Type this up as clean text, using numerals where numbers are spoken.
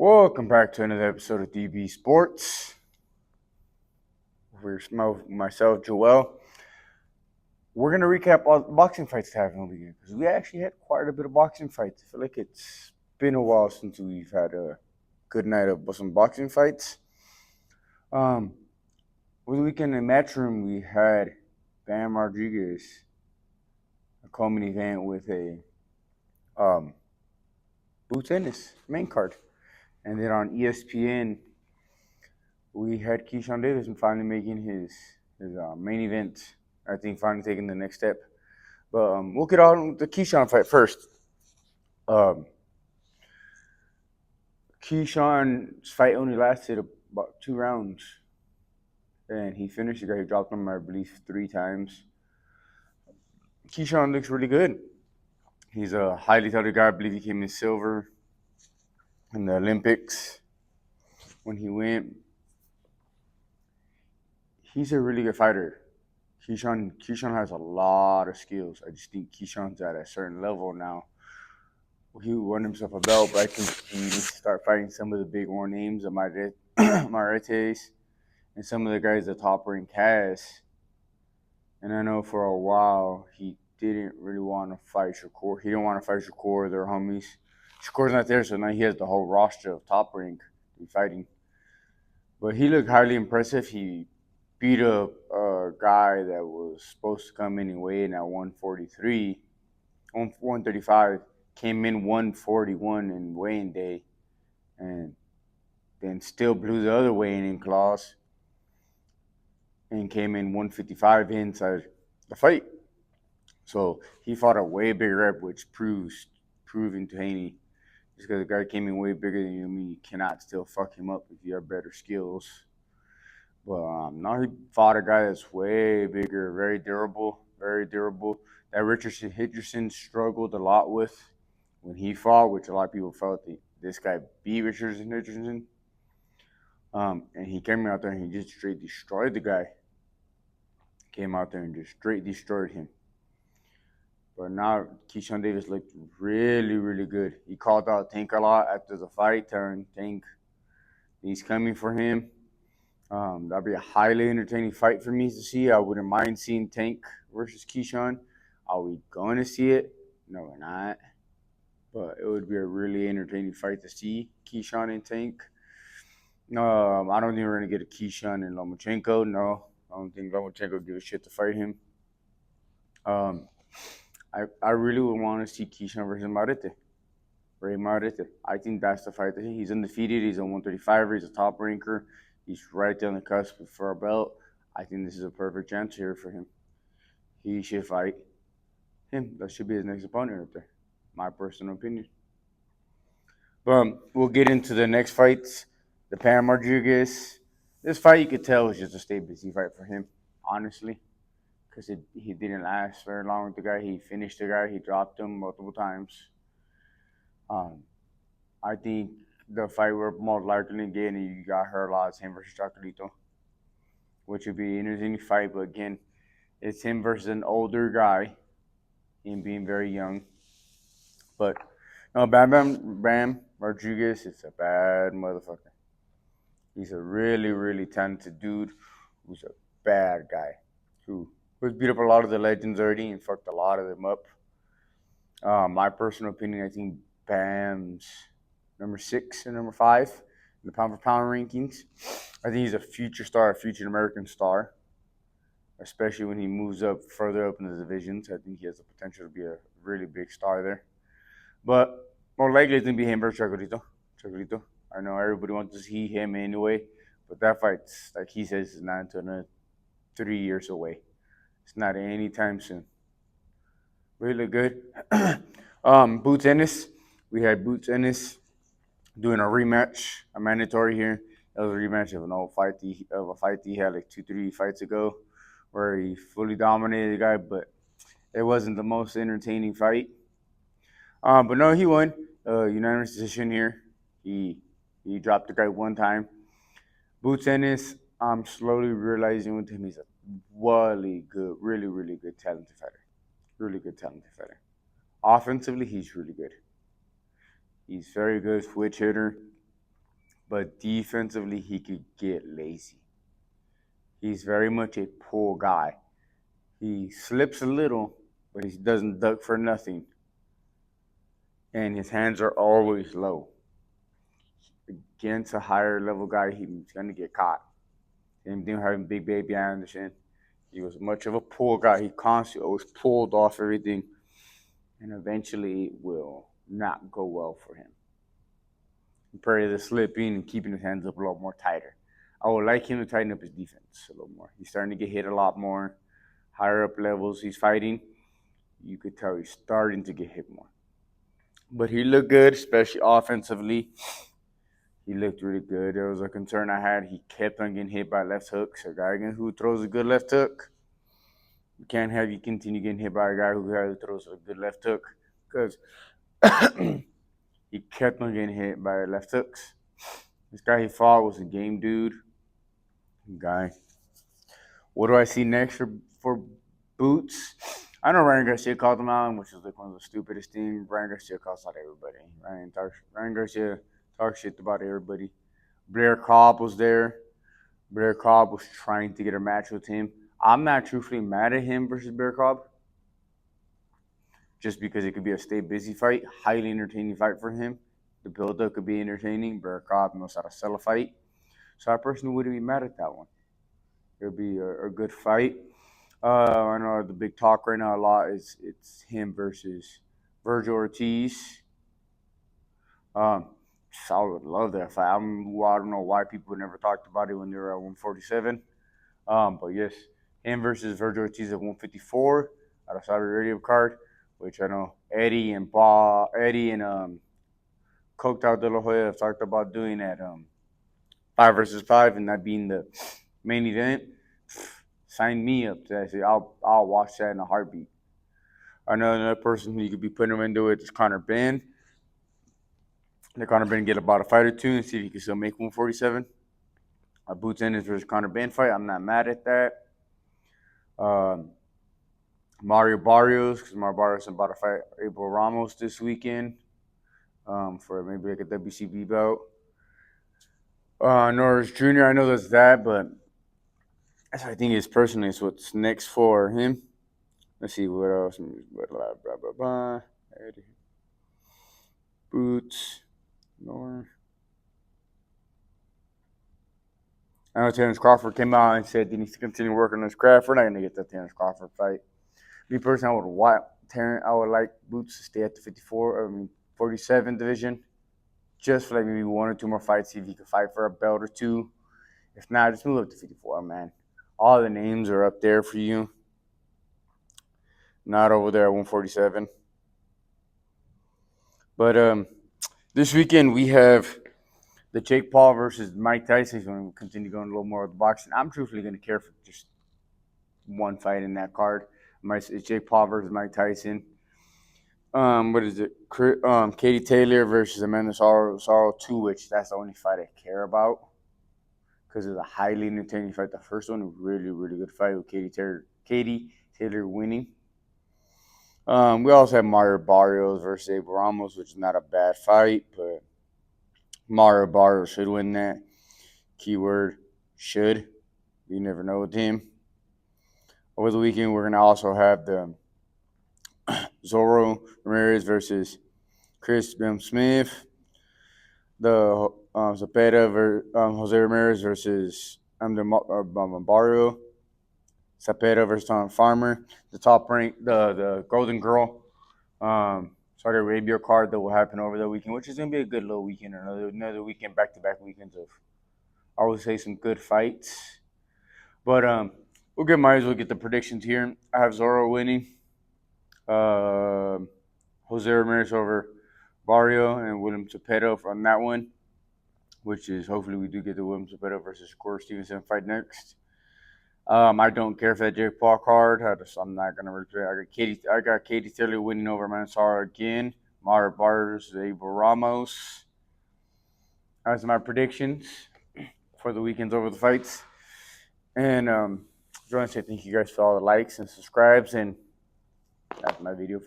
Welcome back to another episode of DB Sports. We're myself, Joel. We're gonna recap all the boxing fights that happened over the year because we actually had quite a bit of boxing fights. I feel like it's been a while since we've had a good night of some boxing fights. Over the weekend in Matchroom, we had Bam Rodriguez, a co-main event with a Boots Ennis main card. And then on ESPN, we had Keyshawn Davis finally making his main event. I think finally taking the next step. But we'll get on the Keyshawn fight first. Keyshawn's fight only lasted about 2 rounds. And he finished the guy. He dropped him, I believe, 3 times. Keyshawn looks really good. He's a highly touted guy. I believe he came in silver in the Olympics when he went. He's a really good fighter. Keyshawn has a lot of skills. I just think Keyshawn's at a certain level now. He won himself a belt, but I think he needs to start fighting some of the big war names of Maretes and some of the guys the top rank has. And I know for a while he didn't really want to fight Shakur. He didn't want to fight Shakur, their homies. Shakur's not there, so now he has the whole roster of top rank to be fighting. But he looked highly impressive. He beat up a guy that was supposed to come in and weigh in at 143, 135, came in 141 in weighing day, and then still blew the other weighing in class and came in 155 inside the fight. So he fought a way bigger rep, which proving to Haney. Just because the guy came in way bigger than you, I mean, you cannot still fuck him up if you have better skills. But now he fought a guy that's way bigger, very durable, very durable. That Richardson struggled a lot with when he fought, which a lot of people felt that this guy beat Richardson. And he came out there and he just straight destroyed the guy. Came out there and just straight destroyed him. But now Keyshawn Davis looked really, really good. He called out Tank a lot after the fight, telling Tank he's coming for him. That'd be a highly entertaining fight for me to see. I wouldn't mind seeing Tank versus Keyshawn. Are we going to see it? No, we're not. But it would be a really entertaining fight to see, Keyshawn and Tank. I don't think we're going to get a Keyshawn and Lomachenko. No, I don't think Lomachenko will give a shit to fight him. I really would want to see Keyshawn versus Ray Marete. I think that's the fight. He's undefeated. He's a 135er. He's a top ranker. He's right there on the cusp for a belt. I think this is a perfect chance here for him. He should fight him. That should be his next opponent right there. My personal opinion. But we'll get into the next fights. The Bam Rodriguez. This fight, you could tell, was just a stay busy fight for him, honestly. Because he didn't last very long with the guy. He finished the guy. He dropped him multiple times. I think the fight we're most likely to get, and you got her a lot, is him versus Chocolito, which would be an interesting fight. But again, it's him versus an older guy, him being very young. But no, Bam Rodriguez is a bad motherfucker. He's a really, really talented dude who's a bad guy who's beat up a lot of the legends already and fucked a lot of them up. My personal opinion, I think Bam's number 6 and number 5 in the pound-for-pound rankings. I think he's a future star, a future American star, especially when he moves up further up in the divisions. I think he has the potential to be a really big star there. But more likely it's going to be him versus Chocolito. I know everybody wants to see him anyway, but that fight's, like he says, is not until another 3 years away. It's not anytime soon. Really good. Boots Ennis. We had Boots Ennis doing a rematch, a mandatory here. That was a rematch of an old fight a fight he had like 2-3 fights ago, where he fully dominated the guy, but it wasn't the most entertaining fight. But no, he won. Unanimous decision here. He dropped the guy one time. Boots Ennis, I'm slowly realizing with him he's a really good, really, really good talented fighter. Really good talented fighter. Offensively, he's really good. He's very good switch hitter. but defensively he could get lazy. He's very much a pull guy. He slips a little, but he doesn't duck for nothing. And his hands are always low. Against a higher level guy, he's going to get caught. Same thing having Big Baby Anderson. He was much of a pull guy. He constantly always pulled off everything. And eventually it will not go well for him. Compared to the slipping and keeping his hands up a lot more tighter. I would like him to tighten up his defense a little more. He's starting to get hit a lot more. Higher up levels he's fighting, you could tell he's starting to get hit more. But he looked good, especially offensively. He looked really good. There was a concern I had. He kept on getting hit by left hooks. A guy who throws a good left hook, you can't have you continue getting hit by a guy who throws a good left hook because he kept on getting hit by left hooks. This guy he fought was a game dude. Guy. What do I see next for Boots? I know Ryan Garcia called him out, which is like one of the stupidest things. Ryan Garcia calls out everybody. Ryan Garcia talks shit about everybody. Blair Cobb was there. Blair Cobb was trying to get a match with him. I'm not truthfully mad at him versus Blair Cobb. Just because it could be a stay busy fight, highly entertaining fight for him. The build-up could be entertaining. Blair Cobb knows how to sell a fight. So I personally wouldn't be mad at that one. It'll be a good fight. I know the big talk right now a lot is it's him versus Virgil Ortiz. I would love that fight. I don't know why people never talked about it when they were at 147. But yes, him versus Virgil Ortiz at 154 out of Saudi Arabia card, which I know Eddie and Coked Out De La Hoya have talked about doing at 5 versus 5 and that being the main event. Sign me up to that. I'll watch that in a heartbeat. I know another person who you could be putting him into it is Conor Benn. Let Conor Benn get about a fight or two and see if he can still make 147. Boots Ennis versus Conor Benn fight. I'm not mad at that. Mario Barrios, because Mario Barrios is about to fight Abel Ramos this weekend for maybe like a WCB belt. Norris Jr., I know there's that, but I think it's personally it's what's next for him. Let's see what else. Blah, blah, blah, blah. Boots. Norris. I know Terrence Crawford came out and said he needs to continue working on his craft. We're not going to get that Terrence Crawford fight. Me personally, I would like Boots to stay at the 47 division. Just for like maybe one or two more fights, see if he can fight for a belt or two. If not, just move up to 54, man. All the names are up there for you. Not over there at 147. But this weekend we have the Jake Paul versus Mike Tyson. He's going to continue going a little more with the boxing. I'm truthfully going to care for just one fight in that card. It's Jake Paul versus Mike Tyson. What is it? Katie Taylor versus Amanda Sorrow 2, which that's the only fight I care about because it's a highly entertaining fight. The first one, really, really good fight with Katie Taylor winning. We also have Mario Barrios versus Abel Ramos, which is not a bad fight, but Mario Barrios should win that. Keyword, should. You never know with him. Over the weekend, we're going to also have the Zorro Ramirez versus Chris Smith. The Jose Ramirez versus Barrio. Zapata versus Tom Farmer. The top rank, the Golden Girl Saudi Arabia card that will happen over the weekend, which is going to be a good little weekend. Another weekend, back-to-back weekends of, I would say, some good fights. But might as well get the predictions here. I have Zorro winning. Jose Ramirez over Barrio and William Zapata on that one, which is hopefully we do get the William Zapata versus Corey Stevenson fight next. I don't care for that Jake Paul card. I'm not gonna replay. I got Katie Taylor winning over Mansour again. Mario Barrios versus Abel Ramos. That's my predictions for the weekends over the fights. And I want to say thank you guys for all the likes and subscribes, and that's my video.